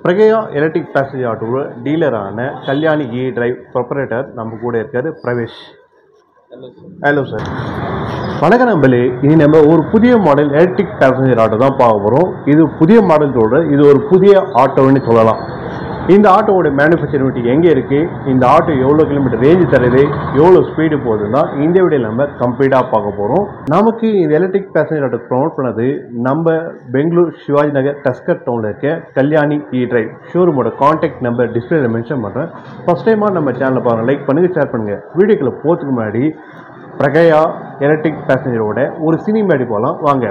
பிரகயா electric passenger auto டீலரான Kalyani drive proprietor நம்ம கூட இருக்காரு பிரவேஷ். Hello sir. வணக்கம் நம்பளே. இனி நம்ம ஒரு புதிய மாடல் எலக்ட்ரிக் பேசஞ்சர் ஆட்டோ தான் பார்க்க போகிறோம். இது புதிய மாடலோட இது ஒரு புதிய ஆட்டோன்னு சொல்லலாம். இந்த ஆட்டோவோட மேனுஃபேக்சரிங் எங்கே இருக்குது, இந்த ஆட்டோ எவ்வளோ கிலோமீட்டர் ரேஞ்சு தருது, எவ்வளோ ஸ்பீடு போகுதுன்னா இந்த வீடியோ நம்ம கம்ப்ளீட்டாக பார்க்க போகிறோம். நமக்கு இந்த எலக்ட்ரிக் பேசஞ்சர் ஆட்டோ ப்ரொமோட் பண்ணது நம்ம பெங்களூர் சிவாஜி நகர் டஸ்கர் டவுனில் இருக்க கல்யாணி டிரைவ் ஷோரூமோட கான்டாக்ட் நம்பர் டிஸ்பிளேல மென்ஷன் பண்ணுறேன். ஃபஸ்ட் டைமாக நம்ம சேனலை பாருங்கள், லைக் பண்ணுங்கள், ஷேர் பண்ணுங்கள். வீடியோக்குள்ளே போகிறதுக்கு முன்னாடி பிரகயா எலக்ட்ரிக் பேசஞ்சரோட ஒரு சினிமேடி போகலாம் வாங்க.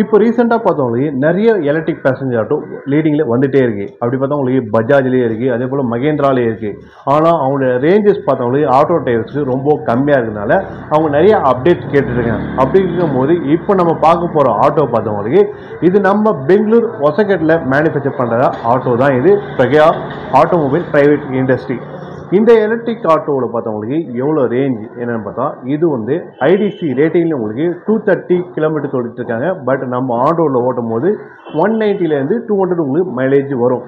இப்போ ரீசெண்டாக பார்த்தவங்களுக்கு நிறைய எலக்ட்ரிக் பேசஞ்சர் ஆட்டோ லீடிங்கில் வந்துகிட்டே இருக்குது. அப்படி பார்த்தவங்களுக்கு பஜாஜ்லேயே இருக்குது, அதே போல் மகேந்திராலேயே இருக்குது. ஆனால் அவங்களோட ரேஞ்சஸ் பார்த்தவங்களுக்கு ஆட்டோ டைப்ஸுக்கு ரொம்ப கம்மியாக இருக்கிறதுனால அவங்க நிறைய அப்டேட்ஸ் கேட்டுருக்காங்க. அப்படி இருக்கும்போது இப்போ நம்ம பார்க்க போகிற ஆட்டோ பார்த்தவங்களுக்கு இது நம்ம பெங்களூர் ஒசகேட்டில் மேனுஃபேக்சர் பண்ணுற ஆட்டோ தான். இது பிரகயா ஆட்டோமொபைல் ப்ரைவேட் இண்டஸ்ட்ரி. இந்த எலக்ட்ரிக் ஆட்டோவில் பார்த்தவங்களுக்கு எவ்வளோ ரேஞ்ச் என்னென்னு பார்த்தா இது வந்து ஐடிசி ரேட்டிங்கில் உங்களுக்கு 230 கிலோமீட்டர் ஓடிட்டு இருக்காங்க. பட் நம்ம ஆட்டோவில் ஓட்டும் போது 190லேருந்து 200 உங்களுக்கு மைலேஜ் வரும்.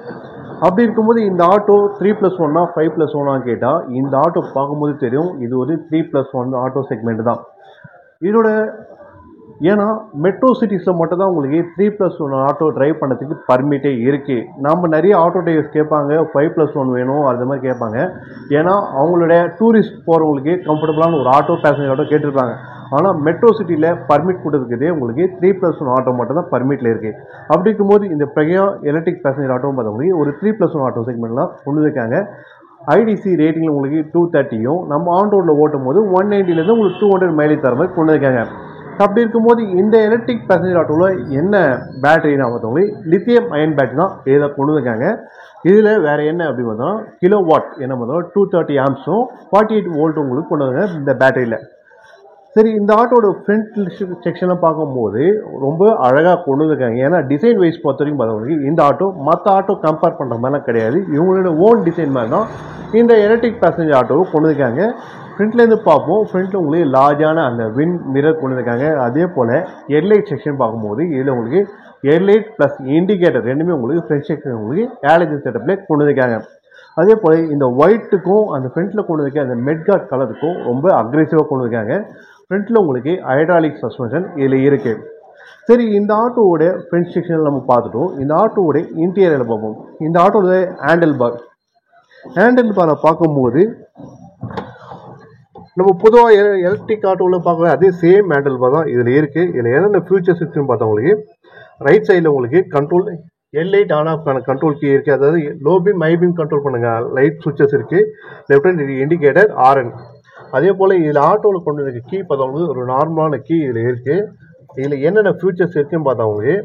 அப்படி இருக்கும்போது இந்த ஆட்டோ 3+1 5+1 கேட்டால் இந்த ஆட்டோ பார்க்கும்போது தெரியும் இது ஒரு 3+1 ஆட்டோ செக்மெண்ட் தான். இதோட ஏன்னா மெட்ரோ சிட்டிஸில் மட்டும் தான் உங்களுக்கு 3+1 ஆட்டோ ட்ரைவ் பண்ணுறதுக்கு பர்மிட்டே இருக்குது. நம்ம நிறைய ஆட்டோ டிரைவர்ஸ் கேட்பாங்க 5+1 வேணும் அது மாதிரி கேட்பாங்க. ஏன்னா அவங்களோட டூரிஸ்ட் போகிறவங்களுக்கு கம்ஃபர்டபுளான ஒரு ஆட்டோ பேசஞ்சர் ஆட்டோ கேட்டிருப்பாங்க. ஆனால் மெட்ரோ சிட்டியில் பர்மிட் கொடுத்துருக்குதே உங்களுக்கு 3+1 ஆட்டோ மட்டும் தான் பர்மிட்டில் இருக்குது. அப்படி இருக்கும்போது இந்த பிரகயா எலக்ட்ரிக் பேசஞ்சர் ஆட்டோ பார்த்தவங்களுக்கு ஒரு 3+1 ஆட்டோ செக்மெண்ட்லாம் கொண்டு வைக்காங்க. ஐடிசி ரேட்டிங்கில் உங்களுக்கு 230யும் நம்ம ஆன் ரோடில் ஓட்டும் போது 190லேருந்து உங்களுக்கு 200 மைலேஜ் தர மாதிரி கொண்டு வைக்காங்க. அப்படி இருக்கும்போது இந்த எலக்ட்ரிக் பேசஞ்சர் ஆட்டோவில் என்ன பேட்டரினா பார்த்தவங்களுக்கு லித்தியம் அயன் பேட்டரி தான் இதில் கொண்டு வந்திருக்காங்க. இதில் வேறு என்ன அப்படி பார்த்தோம்னா கிலோ வாட் என்ன பார்த்தோம்னா 230 ஆம்ஸும் 48 வோல்ட்டும் உங்களுக்கு கொண்டு வந்தாங்க இந்த பேட்டரியில். சரி, இந்த ஆட்டோட ஃப்ரண்ட் செக்ஷனில் பார்க்கும்போது ரொம்ப அழகாக கொண்டு வந்திருக்காங்க. ஏன்னா டிசைன் வைஸ் பொறுத்த வரைக்கும் பார்த்தவங்களுக்கு இந்த ஆட்டோ மற்ற ஆட்டோ கம்பேர் பண்ணுற மாதிரிலாம் கிடையாது. இவங்களோட ஓன் டிசைன் மாதிரி தான் இந்த எலக்ட்ரிக் பேசஞ்சர் ஆட்டோவை கொண்டு வந்திருக்காங்க. ஃப்ரண்ட்லேருந்து பார்ப்போம். ஃப்ரண்ட்டில் உங்களுக்கு லார்ஜான அந்த வின் மிரர் கொண்டு வந்திருக்காங்க. அதே போல் ஹெட்லைட் செக்ஷன் பார்க்கும்போது இதில் உங்களுக்கு ஹெட்லைட் ப்ளஸ் இண்டிகேட்டர் ரெண்டுமே உங்களுக்கு ஃப்ரண்ட் செக்ஷன் உங்களுக்கு ஹாலஜன் செட்டப்பில் கொண்டு வந்திருக்காங்க. அதே போல் இந்த ஒயிட்டுக்கும் அந்த ஃப்ரண்ட்டில் கொண்டு வைக்க அந்த மெட்கார்ட் கலருக்கும் ரொம்ப அக்ரெசிவாக கொண்டு வைக்காங்க. ஃப்ரண்ட்டில் உங்களுக்கு ஹைட்ராலிக் சஸ்பென்ஷன் இதில் இருக்குது. சரி, இந்த ஆட்டோவோட ஃப்ரண்ட் செக்ஷனில் நம்ம பார்த்துட்டோம். இந்த ஆட்டோவோட இன்டீரியரில் பார்ப்போம். இந்த ஆட்டோவோட ஹேண்டில் பாரை பார்க்கும்போது நம்ம பொதுவாக எலக்ட்ரிக் ஆட்டோவில் பார்க்குற அதே சேம் ஹேண்டில் பார் தான் இதில் இருக்குது. இதில் என்னென்ன ஃபியூச்சர்ஸ் இருக்குன்னு பார்த்தவங்களுக்கு ரைட் சைடில் உங்களுக்கு கண்ட்ரோல் ஹெட்லைட் ஆன் ஆஃப்கான கண்ட்ரோல் கீ இருக்குது. அதாவது low beam high beam control பண்ணுங்க லைட் சுவிச்சஸ் இருக்குது. லெஃப்ட் ஹேண்ட் இண்டிகேட்டர் ஆர்என். அதே போல் இதில் ஆட்டோவில் கொண்டு இருக்க கீ பார்த்தவங்களுக்கு ஒரு நார்மலான கீ இதில் இருக்குது. இதில் என்னென்ன ஃபியூச்சர்ஸ் இருக்குன்னு பார்த்தவங்களுக்கு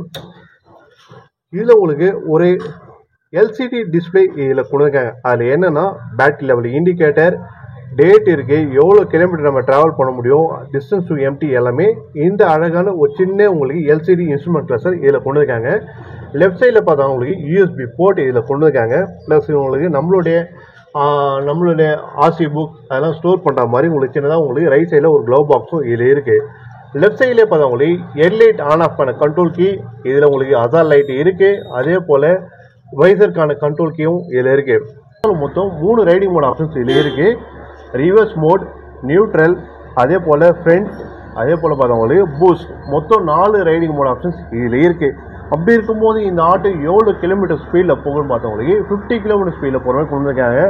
இதில் உங்களுக்கு ஒரு எல்சிடி டிஸ்பிளே இதில் கொண்டு இருக்காங்க. அதில் என்னென்னா பேட்டரி லெவல் இண்டிகேட்டர், டேட் இருக்குது, எவ்வளோ கிலோமீட்டர் நம்ம ட்ராவல் பண்ண முடியும், டிஸ்டன்ஸ் டு எம்டி எல்லாமே இந்த அழகான ஒரு சின்ன உங்களுக்கு எல்சிடி இன்ஸ்ட்ருமெண்ட் கிளஸ்டர் இதில் கொண்டு இருக்காங்க. லெஃப்ட் சைடில் பார்த்தா உங்களுக்கு யூஎஸ்பி போர்ட் இதில் கொண்டு இருக்காங்க. ப்ளஸ் உங்களுக்கு நம்மளுடைய ஆர்சி புக் அதெல்லாம் ஸ்டோர் பண்ணுற மாதிரி உங்களுக்கு சின்னதாக உங்களுக்கு ரைட் சைடில் ஒரு க்ளவ் பாக்ஸும் இதில் இருக்குது. லெஃப்ட் சைட்லேயே பார்த்தா உங்களுக்கு ஹெட்லைட் ஆன் ஆஃப் பண்ண கண்ட்ரோல் கீ இதில் உங்களுக்கு அசார் லைட் இருக்குது. அதே போல் வைசருக்கான கண்ட்ரோல் கீயும் இதில் இருக்குது. மொத்தம் 3 ரைடிங் மோட் ஆப்ஷன்ஸ் இதில் இருக்குது. ரிவர்ஸ் மோட், நியூட்ரல், அதே போல் ஃப்ரண்ட், அதே போல் பார்த்தவங்களுக்கு பூஸ்ட், மொத்தம் 4 ரைடிங் மோட் ஆப்ஷன்ஸ் இதில் இருக்குது. அப்படி இருக்கும்போது இந்த ஆட்டோ எவ்வளோ கிலோமீட்டர் ஸ்பீடில் போகணும்னு பார்த்தவங்களுக்கு 50 கிலோமீட்டர் ஸ்பீடில் போகிற மாதிரி கொண்டு வந்திருக்காங்க.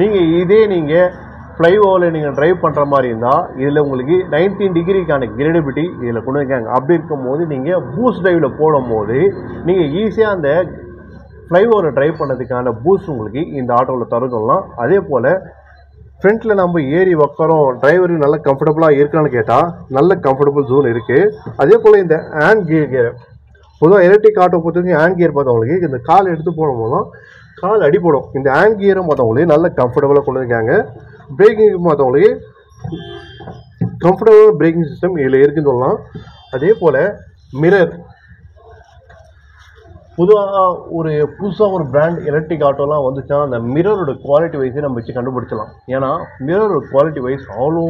நீங்கள் ஃப்ளைஓவரில் நீங்கள் ட்ரைவ் பண்ணுற மாதிரி இருந்தால் இதில் உங்களுக்கு 19 டிகிரிக்கான கிரேடபிலிட்டி இதில் கொண்டு வந்திருக்காங்க. அப்படி இருக்கும்போது நீங்கள் பூஸ்ட் ட்ரைவில் போடும்போது நீங்கள் ஈஸியாக அந்த ஃப்ளைஓவரை ட்ரைவ் பண்ணுறதுக்கான பூஸ்ட் உங்களுக்கு இந்த ஆட்டோவில் தரலாம். அதே போல் ஃப்ரண்ட்டில் நம்ம ஏறி உட்காரோம் டிரைவருக்கு நல்ல கம்ஃபர்டபுளாக இருக்கான்னு கேட்டால் நல்ல கம்ஃபர்டபுள் ஜோன் இருக்குது. அதே போல் இந்த ஹேண்ட் கியர் பொதுவாக எலக்ட்ரிக் ஆட்டோ பொறுத்தவரைக்கும் ஹேண்ட் கியர் பார்த்தவங்களுக்கு இந்த கால் எடுத்து போடும்போது தான் கால் அடிப்படும். இந்த ஹேண்ட் கியரை பார்த்தவங்களுக்கு நல்ல கம்ஃபர்டபுளாக கொண்டு இருக்காங்க. பிரேக்கிங் பார்த்தவங்களுக்கு கம்ஃபர்டபுளான பிரேக்கிங் சிஸ்டம் இதில் இருக்குன்னு சொல்லலாம். அதே போல் மிரர் பொதுவாக புதுசாக ஒரு பிராண்ட் எலக்ட்ரிக் ஆட்டோலாம் வந்துச்சுன்னா அந்த மிரரோட குவாலிட்டி வைஸே நம்ம வச்சு கண்டுபிடிச்சலாம். ஏன்னா மிரரோட குவாலிட்டி வைஸ் அவ்வளோ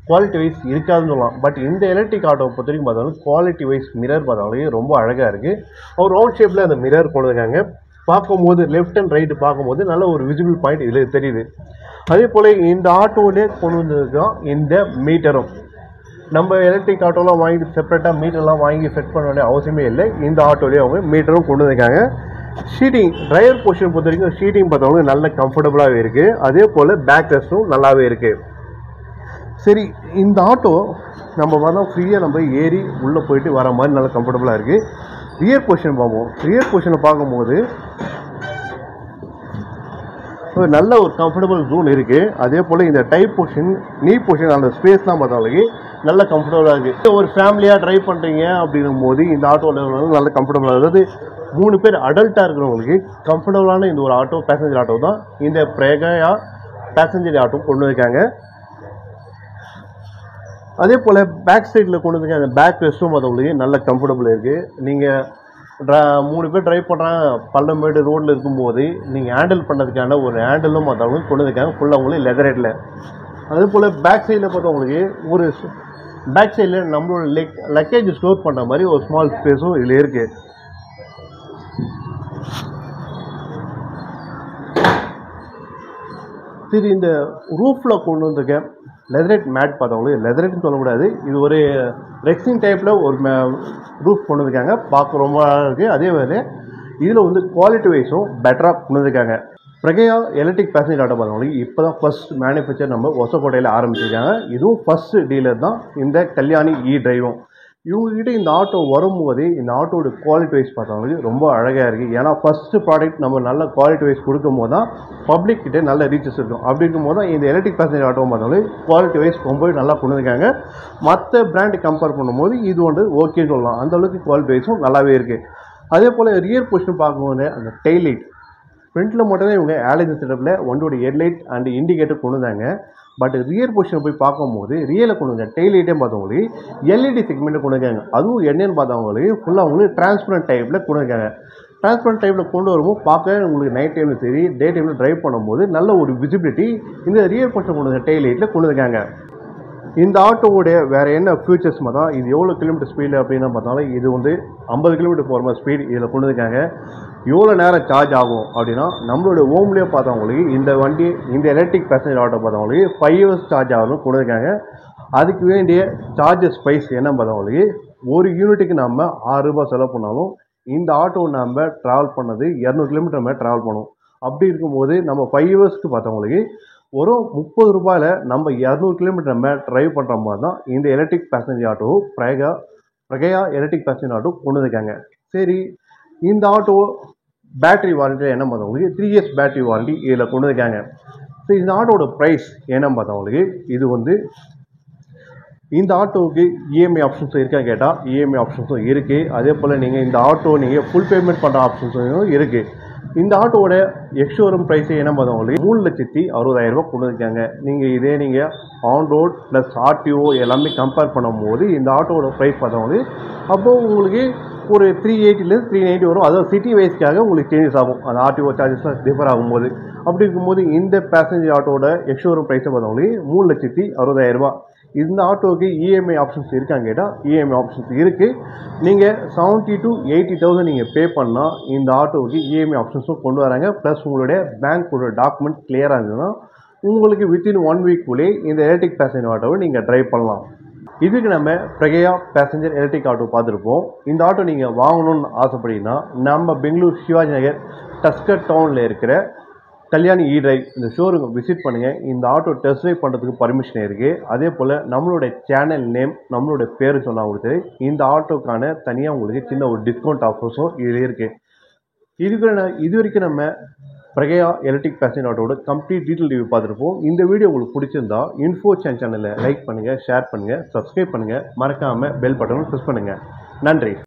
குவாலிட்டி வைஸ் இருக்காதுன்னு சொல்லலாம். பட் இந்த எலக்ட்ரிக் ஆட்டோவை பொறுத்த வரைக்கும் பார்த்தாலும் குவாலிட்டி வைஸ் மிரர் பார்த்தாலே ரொம்ப அழகாக இருக்குது. ஒரு ரவுண்ட் ஷேப்பில் அந்த மிரர் கொண்டு இருக்காங்க. பார்க்கும்போது லெஃப்ட் அண்ட் ரைட்டு பார்க்கும்போது நல்ல ஒரு விசிபிள் பாயிண்ட் இதில் தெரியுது. அதே போல் இந்த ஆட்டோவிலே கொண்டு வந்ததுதான் இந்த மீட்டரும். நம்ம எலக்ட்ரிக் ஆட்டோலாம் வாங்கி செப்பரேட்டாக மீட்டர்லாம் வாங்கி செட் பண்ண வேண்டிய அவசியமே இல்லை. இந்த ஆட்டோலேயே அவங்க மீட்டரும் கொண்டு வந்திருக்காங்க. ஷீட்டிங் டிரைவர் பொசிஷன் பொறுத்த வரைக்கும் ஷீட்டிங் பார்த்தவங்க நல்ல கம்ஃபர்டபுளாகவே இருக்குது. அதே போல் பேக் ரெஸ்ட்டும் நல்லாவே இருக்குது. சரி, இந்த ஆட்டோ நம்ம பார்த்தா ஃப்ரீயாக நம்ம ஏறி உள்ளே போயிட்டு வர மாதிரி நல்லா கம்ஃபர்டபுளாக இருக்குது. ரியர் பொசிஷன் பார்ப்போம். ரியர் பொசிஷனை பார்க்கும்போது நல்ல ஒரு கம்ஃபர்டபுள் ஜோன் இருக்குது. அதே போல் இந்த டைப் பொசிஷன் நீ பொசிஷன் அந்த ஸ்பேஸ்லாம் பார்த்தாலும் நல்ல கம்ஃபர்டபுளாக இருக்குது. ஒரு ஃபேமிலியாக ட்ரைவ் பண்ணுறீங்க அப்படின்னும் போது இந்த ஆட்டோவில் நல்ல கம்ஃபர்டபுளாக, அதாவது 3 பேர் அடல்ட்டாக இருக்கிறவங்களுக்கு கம்ஃபர்டபுளான இந்த ஒரு ஆட்டோ பேசஞ்சர் ஆட்டோ தான் இந்த பிரேகா பேசஞ்சர் ஆட்டோ கொண்டு வந்திருக்காங்க. அதே போல் பேக் சைடில் கொண்டு வந்து அந்த பேக் ரெஸ்ட்டும் பார்த்தவங்களுக்கு நல்ல கம்ஃபர்டபுள் இருக்குது. நீங்கள் 3 பேர் ட்ரைவ் பண்ணுறாங்க பள்ளமேடு ரோட்டில் இருக்கும்போது நீங்கள் ஹேண்டில் பண்ணுறதுக்கான ஒரு ஹேண்டிலும் பார்த்தவங்களுக்கு கொண்டு வந்துருக்காங்க ஃபுல்லாக உங்களுக்கு லெதரேட்டில். அதே போல் பேக் சைடில் பார்த்தவங்களுக்கு ஒரு பேக் சைடில் நம்மளோட லக்கேஜ் ஸ்டோர் பண்ணுற மாதிரி ஒரு ஸ்மால் ஸ்பேஸும் இதில் இருக்குது. சரி, இந்த ரூஃபில் கொண்டு வந்திருக்க லெதரேட் மேட் பார்த்தவங்களுக்கு லெதரேட்னு சொல்லக்கூடாது, இது ஒரு ரெக்ஸிங் டைப்பில் ஒரு ரூஃப் கொண்டு வந்திருக்காங்க. பார்க்க ரொம்ப இருக்குது. அதே வேலை இதில் வந்து குவாலிட்டி வைஸும் பெட்டராக கொண்டு வந்திருக்காங்க. பிரகையா எலக்ட்ரிக் பேசஞ்சர் ஆட்டோ பார்த்தவங்களுக்கு இப்போ தான் ஃபஸ்ட் மேனுஃபேக்சர் நம்ம ஒசக்கோட்டையில் ஆரம்பிச்சிருக்காங்க. இதுவும் ஃபஸ்ட்டு டீலர் தான் இந்த கல்யாணி டிரைவும். இவங்ககிட்ட இந்த ஆட்டோ வரும்போதே இந்த ஆட்டோட குவாலிட்டி வைஸ் பார்த்தவங்களுக்கு ரொம்ப அழகாக இருக்குது. ஏன்னா ஃபஸ்ட்டு ப்ராடக்ட் நம்ம நல்ல குவாலிட்டி வைஸ் கொடுக்கும் போது தான் பப்ளிக் கிட்டே நல்ல ரீச்சஸ் இருக்கும். அப்படி இருக்கும்போது தான் இந்த எலக்ட்ரிக் பேசஞ்சர் ஆட்டோ பார்த்தவங்களுக்கு குவாலிட்டி வைஸ் ரொம்பவே நல்லா கொண்டு வந்திருக்காங்க. மற்ற பிராண்டு கம்பேர் பண்ணும்போது இது வந்து ஓகேன்னு சொல்லலாம். அந்தளவுக்கு குவாலிட்டி வைஸும் நல்லாவே இருக்குது. அதே போல் ரியர் பொசிஷன் பார்க்கும்போது அந்த டெய்லைட் ஃப்ரண்ட்டில் மட்டும்தான் இவங்க ஆலஜன் செட்டப்பில் ஒன்றோட ஹெட்லைட் அண்ட் இண்டிகேட்டர் கொண்டு வந்தாங்க. பட் ரியர் பொசிஷனை போய் பார்க்கும்போது ரியலை கொண்டு வந்தாங்க டெய்லைட்டே பார்த்தவங்களுக்கு எல்இடி செக்மெண்ட்டை கொண்டு வந்தாங்க. அதுவும் என்னென்னு பார்த்தவங்களுக்கு ஃபுல்லாக அவங்களுக்கு டிரான்ஸ்பரண்ட் டைப்பில் கொண்டு வந்தாங்க. டிரான்ஸ்பரண்ட் டைப்பில் கொண்டு வரும்போது பார்க்க உங்களுக்கு நைட் டைமில் சரி டே டைமில் ட்ரைவ் பண்ணும்போது நல்ல ஒரு விசிபிலிட்டி இந்த ரியர் பொசிஷன் கொண்டு வந்த டெய்லைட்டில் கொண்டு வந்தாங்க. இந்த ஆட்டோவுடைய வேறு என்ன ஃபியூச்சர்ஸ் பார்த்தா இது எவ்வளோ கிலோமீட்டர் ஸ்பீடு அப்படின்னு பார்த்தாலும் இது வந்து 50 கிலோமீட்டர் போகிற மாதிரி ஸ்பீடு இதில் கொண்டு வந்திருக்காங்க. எவ்வளோ நேரம் சார்ஜ் ஆகும் அப்படின்னா நம்மளோட ஹோம்லேயே பார்த்தவங்களுக்கு இந்த வண்டி இந்த எலக்ட்ரிக் பேசஞ்சர் ஆட்டோ பார்த்தவங்களுக்கு 5 hours சார்ஜ் ஆகணும் கொண்டு வந்திருக்காங்க. அதுக்கு வேண்டிய சார்ஜஸ் ப்ரைஸ் என்ன பார்த்தவங்களுக்கு ஒரு யூனிட்டுக்கு நம்ம 6 ரூபாய் செலவு பண்ணாலும் இந்த ஆட்டோ நம்ம ட்ராவல் பண்ணது 200 கிலோமீட்டர் நம்ம ட்ராவல் பண்ணும். அப்படி இருக்கும்போது நம்ம 5 ஹவர்ஸ்க்கு பார்த்தவங்களுக்கு ஒரு 30 ரூபாயில் நம்ம 200 கிலோமீட்டர் நம்ம ட்ரைவ் பண்ணுற மாதிரி தான் இந்த எலக்ட்ரிக் பேசஞ்சர் ஆட்டோ பிரகையா எலக்ட்ரிக் பேசஞ்சர் ஆட்டோ கொண்டு வந்திருக்காங்க. சரி, இந்த ஆட்டோ பேட்டரி வாரண்டியில் என்ன பார்த்தவங்களுக்கு 3 years பேட்டரி வாரண்டி இதில் கொண்டு வந்திருக்காங்க. ஸோ இந்த ஆட்டோட ப்ரைஸ் என்னன்னு பார்த்தவங்களுக்கு இது வந்து இந்த ஆட்டோவுக்கு இஎம்ஐ ஆப்ஷன்ஸும் இருக்கான்னு கேட்டால் இஎம்ஐ ஆப்ஷன்ஸும் இருக்குது. அதே போல் நீங்கள் இந்த ஆட்டோ நீங்கள் ஃபுல் பேமெண்ட் பண்ணுற ஆப்ஷன்ஸும் இருக்குது. இந்த ஆட்டோவோட எக்ஸ்ஷோரூம் ப்ரைஸே என்ன பார்த்தவங்களுக்கு 3,60,000 ரூபா கொண்டு வந்திருக்காங்க. நீங்கள் ஆன் ரோட் ப்ளஸ் ஆர்டிஓ எல்லாமே கம்பேர் பண்ணும்போது இந்த ஆட்டோவோட ப்ரைஸ் பார்த்தவங்களுக்கு அப்போது உங்களுக்கு ஒரு 380 390 வரும். அதாவது சிட்டி வைஸ்க்காக உங்களுக்கு சேஞ்சஸ் ஆகும். அந்த ஆர்டிஓ சார்ஜஸ்லாம் டிஃபர் ஆகும்போது அப்படி இருக்கும்போது இந்த பேசஞ்சர் ஆட்டோட எக்ஸ்ஷோரூம் ப்ரைஸை பார்த்தவங்களுக்கு 3,60,000 ரூபா. இந்த ஆட்டோவுக்கு இஎம்ஐ ஆப்ஷன்ஸ் இருக்கான்னு கேட்டால் இஎம்ஐ ஆப்ஷன்ஸ் இருக்குது. நீங்கள் 70,000 to 80,000 நீங்கள் பே பண்ணால் இந்த ஆட்டோவுக்கு இஎம்ஐ ஆப்ஷன்ஸும் கொண்டு வராங்க. ப்ளஸ் உங்களுடைய பேங்க்கோட டாக்குமெண்ட் கிளியராக இருந்ததுன்னா உங்களுக்கு வித்தின் 1 வீக்குள்ளே இந்த எலக்ட்ரிக் பேசஞ்சர் ஆட்டோவை நீங்கள் ட்ரைவ் பண்ணலாம். இதுக்கு நம்ம பிரகையா பேசஞ்சர் எலக்ட்ரிக் ஆட்டோ பார்த்துருப்போம். இந்த ஆட்டோ நீங்கள் வாங்கணும்னு ஆசைப்பட்டீங்கன்னா நம்ம பெங்களூர் சிவாஜி நகர் டஸ்கர் டவுனில் இருக்கிற கல்யாணி டிரைவ் இந்த ஷோரூம் விசிட் பண்ணுங்கள். இந்த ஆட்டோ டெஸ்ட் ட்ரைவ் பண்ணுறதுக்கு பர்மிஷன் இருக்குது. அதே போல் நம்மளோட சேனல் நேம் நம்மளோட பேர் சொன்னால் உங்களுக்கு இந்த ஆட்டோக்கான தனியாக உங்களுக்கு சின்ன ஒரு டிஸ்கவுண்ட் ஆஃபர்ஸும் இதில் இருக்குது. இது வரைக்கும் நம்ம பிரகையா எலக்ட்ரிக் பேசஞ்சர் ஆட்டோட கம்ப்ளீட் டீட்டெயில் ரிவ்யூ பார்த்துருப்போம். இந்த வீடியோ உங்களுக்கு பிடிச்சிருந்தா இன்ஃபோ சேனலை லைக் பண்ணுங்கள், ஷேர் பண்ணுங்கள், சப்ஸ்கிரைப் பண்ணுங்கள், மறக்காமல் பெல் பட்டனும் ப்ரெஸ் பண்ணுங்கள். நன்றி.